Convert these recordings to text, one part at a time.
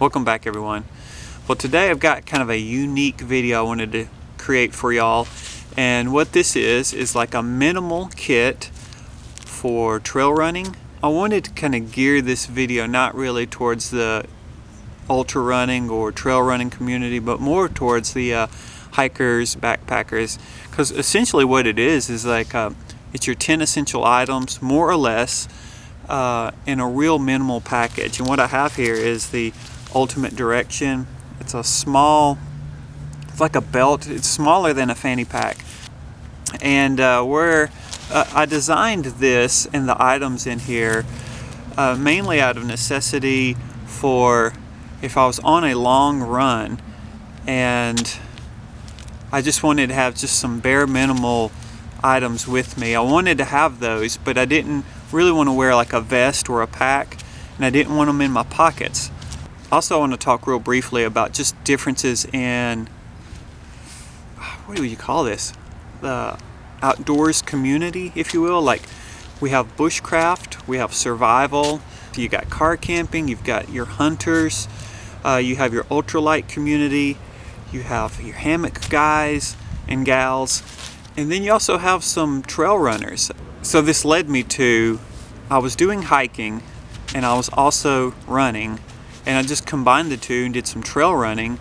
Welcome back, everyone. Well, today I've got kind of a unique video I wanted to create for y'all, and what this is like a minimal kit for trail running. I wanted to kind of gear this video not really towards the ultra running or trail running community, but more towards the hikers, backpackers, because essentially what it is like it's your 10 essential items, more or less, in a real minimal package. And what I have here is the Ultimate Direction. It's a small, it's like a belt. It's smaller than a fanny pack. And I designed this and the items in here mainly out of necessity for if I was on a long run and I just wanted to have just some bare minimal items with me. I wanted to have those, but I didn't really want to wear like a vest or a pack, and I didn't want them in my pockets. Also, I want to talk real briefly about just differences in, what do you call this? The outdoors community, if you will. Like, we have bushcraft, we have survival, you got car camping, you've got your hunters, you have your ultralight community, you have your hammock guys and gals, and then you also have some trail runners. So this led me to, I was doing hiking and I was also running, and I just combined the two and did some trail running.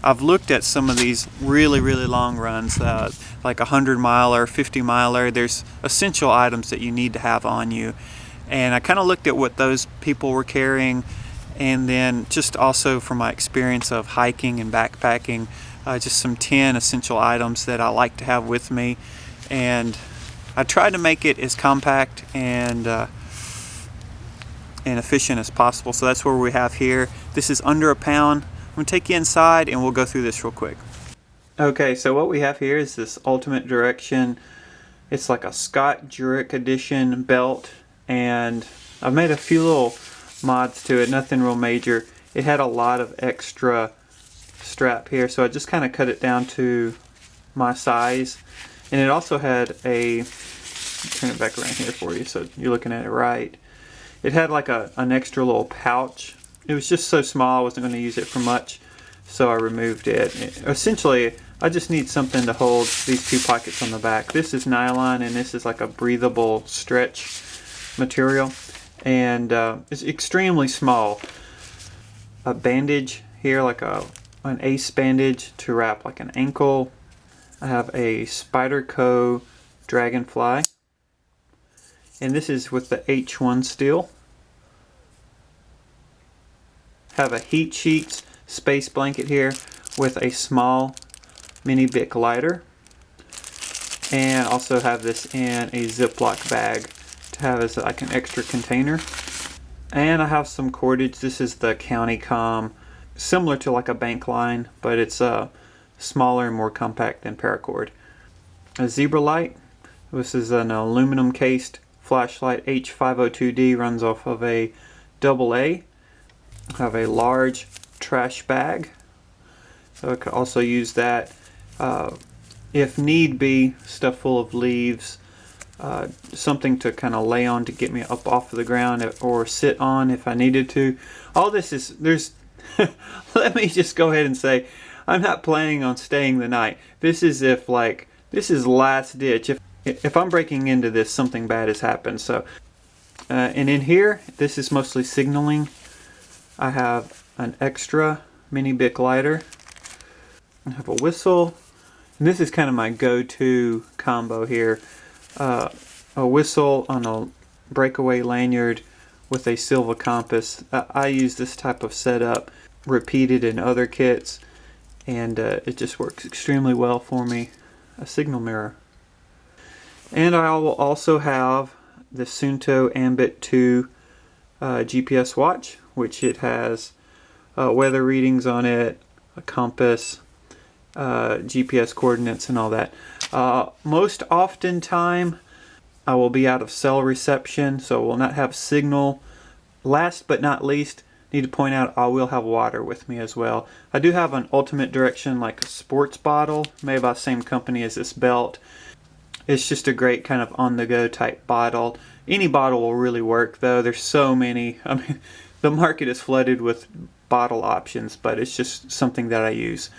I've looked at some of these really long runs, like 100-miler, 50-miler. There's essential items that you need to have on you, and I kind of looked at what those people were carrying, and then just also from my experience of hiking and backpacking, just some 10 essential items that I like to have with me. And I tried to make it as compact and efficient as possible. So that's what we have here. This is under a pound. I'm going to take you inside and we'll go through this real quick. Okay, so what we have here is this Ultimate Direction. It's like a Scott Jurek edition belt, and I've made a few little mods to it, nothing real major. It had a lot of extra strap here, so I just kind of cut it down to my size. And it also had a, turn it back around here for you so you're looking at it right. It had like an extra little pouch. It was just so small I wasn't going to use it for much, so I removed it. Essentially, I just need something to hold these two pockets on the back. This is nylon, and this is like a breathable stretch material, and it's extremely small. A bandage here, like an ace bandage to wrap like an ankle. I have a Spyderco Dragonfly, and this is with the H1 steel. Have a heat sheets space blanket here with a small mini Bic lighter, and also have this in a Ziploc bag to have as like an extra container. And I have some cordage. This is the CountyCom, similar to like a bank line, but it's smaller and more compact than paracord. A zebra light. This is an aluminum cased flashlight. H502D, runs off of a AA. I have a large trash bag, so I could also use that if need be. Stuff full of leaves, something to kind of lay on to get me up off of the ground, or sit on if I needed to. All this is, there's let me just go ahead and say, I'm not planning on staying the night. This is if, like, this is last ditch. If I'm breaking into this, something bad has happened. So and in here, this is mostly signaling. I have an extra mini Bic lighter. I have a whistle, and this is kind of my go-to combo here. A whistle on a breakaway lanyard with a Silva compass. I use this type of setup repeated in other kits, and it just works extremely well for me. A signal mirror. And I will also have the Suunto Ambit 2 GPS watch, which it has weather readings on it, a compass, GPS coordinates, and all that. Most often time I will be out of cell reception, so will not have signal. Last but not least, need to point out I will have water with me as well. I do have an Ultimate Direction, like a sports bottle, made by the same company as this belt. It's just a great kind of on-the-go type bottle. Any bottle will really work, though. There's so many. I mean, the market is flooded with bottle options, but it's just something that I use.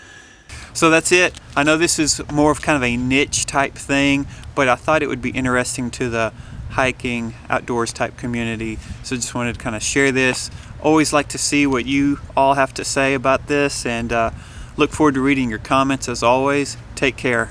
So that's it. I know this is more of kind of a niche type thing, but I thought it would be interesting to the hiking, outdoors type community. So just wanted to kind of share this. Always like to see what you all have to say about this, and look forward to reading your comments as always. Take care.